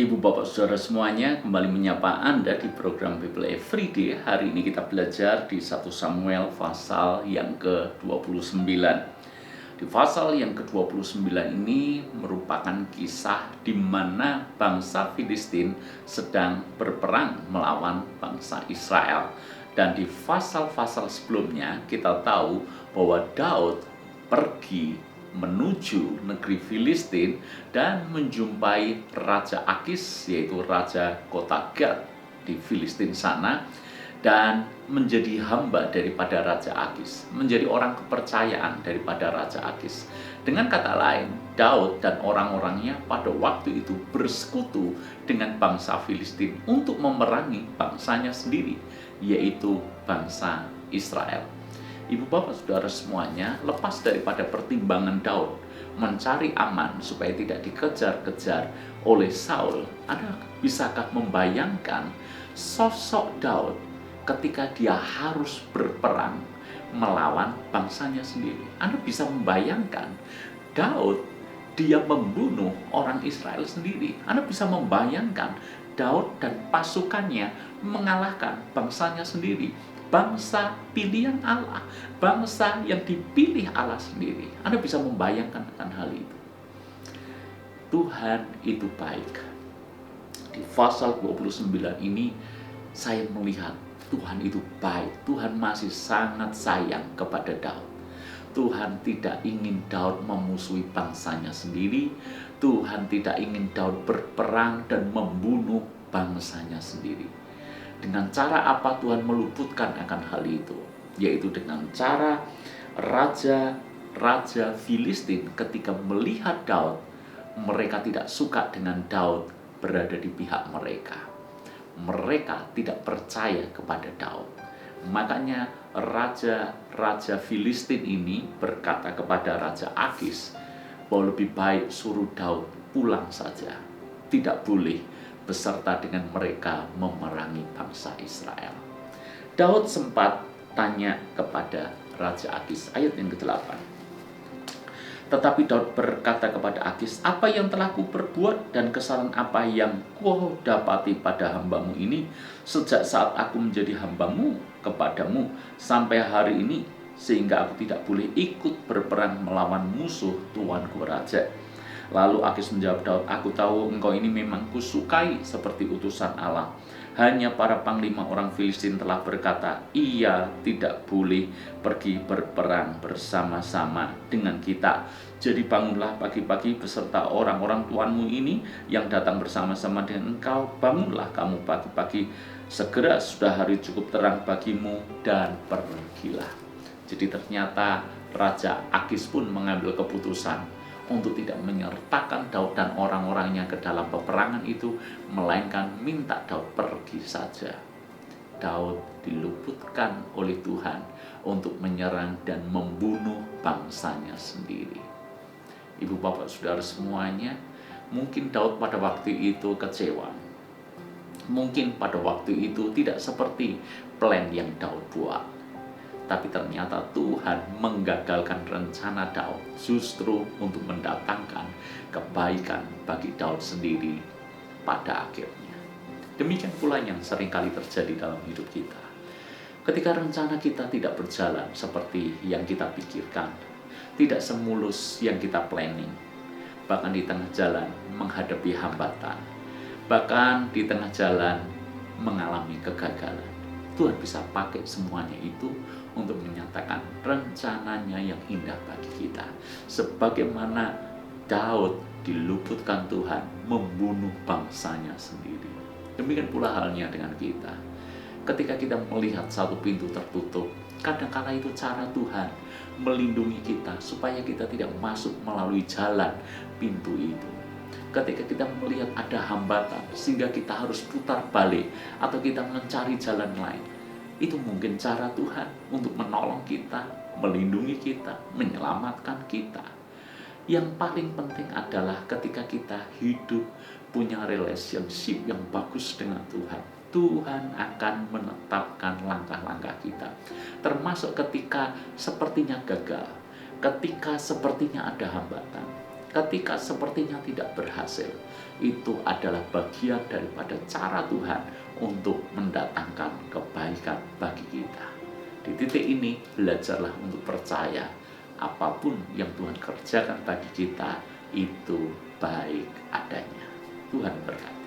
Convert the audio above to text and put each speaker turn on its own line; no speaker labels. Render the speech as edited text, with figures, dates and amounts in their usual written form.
Ibu bapak saudara semuanya, kembali menyapa Anda di program Bible Everyday. Hari ini kita belajar di 1 Samuel pasal yang ke-29. Di pasal yang ke-29 ini merupakan kisah di mana bangsa Filistin sedang berperang melawan bangsa Israel. Dan di pasal-pasal sebelumnya kita tahu bahwa Daud pergi menuju negeri Filistin dan menjumpai Raja Akis, yaitu Raja kota Gat di Filistin sana, dan menjadi hamba daripada Raja Akis, menjadi orang kepercayaan daripada Raja Akis. Dengan kata lain, Daud dan orang-orangnya pada waktu itu bersekutu dengan bangsa Filistin untuk memerangi bangsanya sendiri, yaitu bangsa Israel. Ibu bapak saudara semuanya, lepas daripada pertimbangan Daud mencari aman supaya tidak dikejar-kejar oleh Saul, Anda bisakah membayangkan sosok Daud ketika dia harus berperang melawan bangsanya sendiri? Anda bisa membayangkan Daud, dia membunuh orang Israel sendiri. Anda bisa membayangkan Daud dan pasukannya mengalahkan bangsanya sendiri. Bangsa pilihan Allah, bangsa yang dipilih Allah sendiri. Anda bisa membayangkan akan hal itu. Tuhan itu baik. Di pasal 29 ini saya melihat Tuhan itu baik. Tuhan masih sangat sayang kepada Daud. Tuhan tidak ingin Daud memusuhi bangsanya sendiri. Tuhan tidak ingin Daud berperang dan membunuh bangsanya sendiri. Dengan cara apa Tuhan meluputkan akan hal itu? Yaitu dengan cara raja-raja Filistin ketika melihat Daud, mereka tidak suka dengan Daud berada di pihak mereka. Mereka tidak percaya kepada Daud. Makanya raja-raja Filistin ini berkata kepada Raja Akis bahwa lebih baik suruh Daud pulang saja. Tidak boleh beserta dengan mereka memerangi bangsa Israel. Daud sempat tanya kepada Raja Akis, ayat yang ke-8. Tetapi Daud berkata kepada Akis, apa yang telah kuperbuat dan kesalahan apa yang kau dapati pada hambamu ini sejak saat aku menjadi hambamu kepadamu sampai hari ini, sehingga aku tidak boleh ikut berperang melawan musuh tuanku raja. Lalu Akis menjawab Daud, aku tahu engkau ini memang kusukai seperti utusan Allah. Hanya para panglima orang Filistin telah berkata, ia tidak boleh pergi berperang bersama-sama dengan kita. Jadi bangunlah pagi-pagi beserta orang-orang tuanmu ini yang datang bersama-sama dengan engkau. Bangunlah kamu pagi-pagi, segera sudah hari cukup terang bagimu, dan pergilah. Jadi ternyata Raja Akis pun mengambil keputusan untuk tidak menyertakan Daud dan orang-orangnya ke dalam peperangan itu, melainkan minta Daud pergi saja. Daud diluputkan oleh Tuhan untuk menyerang dan membunuh bangsanya sendiri. Ibu bapak saudara semuanya, mungkin Daud pada waktu itu kecewa. Mungkin pada waktu itu tidak seperti plan yang Daud buat. Tapi ternyata Tuhan menggagalkan rencana Daud justru untuk mendatangkan kebaikan bagi Daud sendiri pada akhirnya. Demikian pula yang seringkali terjadi dalam hidup kita. Ketika rencana kita tidak berjalan seperti yang kita pikirkan, tidak semulus yang kita planning, bahkan di tengah jalan menghadapi hambatan, bahkan di tengah jalan mengalami kegagalan, Tuhan bisa pakai semuanya itu untuk menyatakan rencananya yang indah bagi kita. Sebagaimana Daud diluputkan Tuhan membunuh bangsanya sendiri. Demikian pula halnya dengan kita. Ketika kita melihat satu pintu tertutup, kadang-kala itu cara Tuhan melindungi kita supaya kita tidak masuk melalui jalan pintu itu. Ketika kita melihat ada hambatan sehingga kita harus putar balik atau kita mencari jalan lain, itu mungkin cara Tuhan untuk menolong kita, melindungi kita, menyelamatkan kita. Yang paling penting adalah ketika kita hidup punya relationship yang bagus dengan Tuhan, Tuhan akan menetapkan langkah-langkah kita. Termasuk ketika sepertinya gagal, ketika sepertinya ada hambatan, ketika sepertinya tidak berhasil, itu adalah bagian daripada cara Tuhan untuk mendatangkan kebaikan bagi kita. Di titik ini, belajarlah untuk percaya apapun yang Tuhan kerjakan bagi kita itu baik adanya. Tuhan berkati.